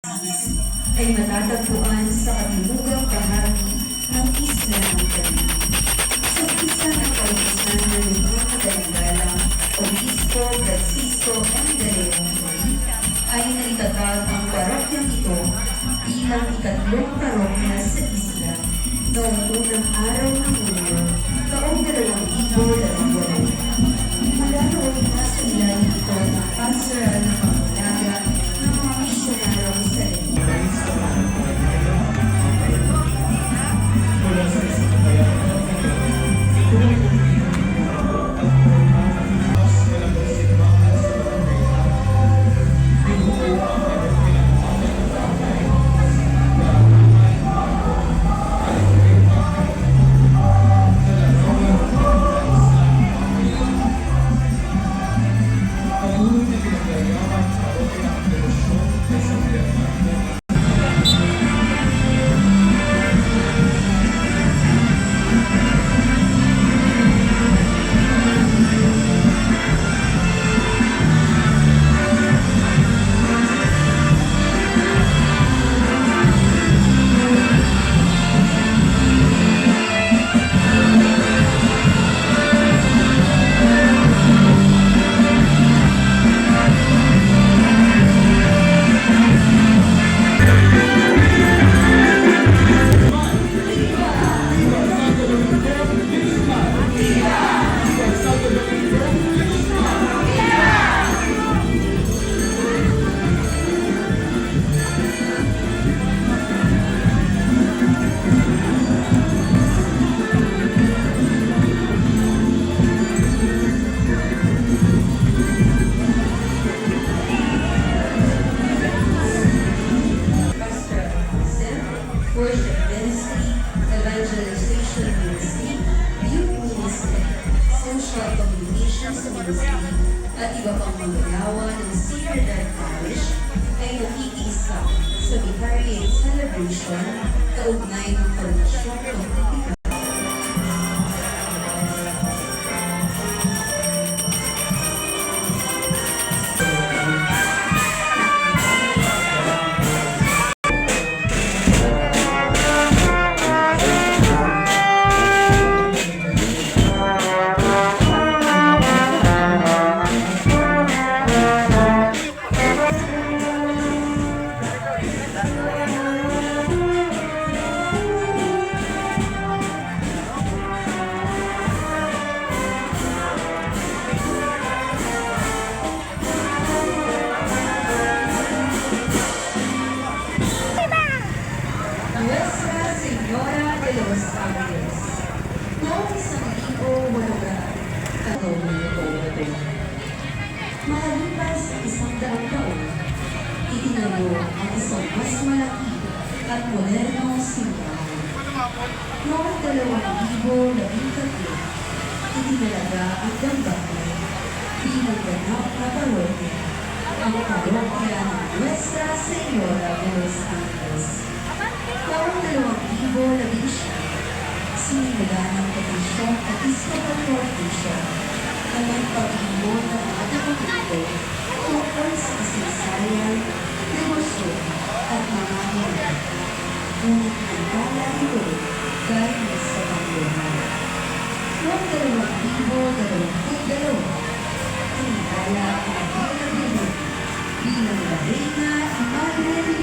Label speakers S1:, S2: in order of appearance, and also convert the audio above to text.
S1: ay matatagpuan sa katimugang bahagi ng isla ng Caribe. Sa isa ng kautusan ng mga kadaligalang Obispo Francisco M. de Leon ay naitatag ang parokyang ito bilang ikatlong parokya sa isla noong unang araw ng Hunyo taong 2018. Mula noon nasa ilalim ito ng pastoral na pangalaga ng mga misyonarong sa Worship Ministry, Evangelization Ministry, Youth Ministry, Social Communications Ministry, at iba pang manggagawa ng Sacred Heart Parish ay nakikiisa sa Vicariate Celebration kaugnay ng Formasyon Pontifical. Nuestra Señora de los Ángeles. Noong 1800 makalipas ang 100 taon, itinayo ang isang mas malaki at modernong simbahan. Noong 2013, itinalaga ang Dambakay bilang ganap na parokya, ang parokya ng Nuestra Señora de los Ángeles. Taong 2011, sinimula ng Komisyong Episcopal Coordination na magpapimo ng mga dokumento tungkol sa kasaysayan, negosyo at mga hirap. Ngunit nagkala ito dahil sa pangluhan. Noong 2022, tinitala ang Bernabeu bilang La Reina y Madre de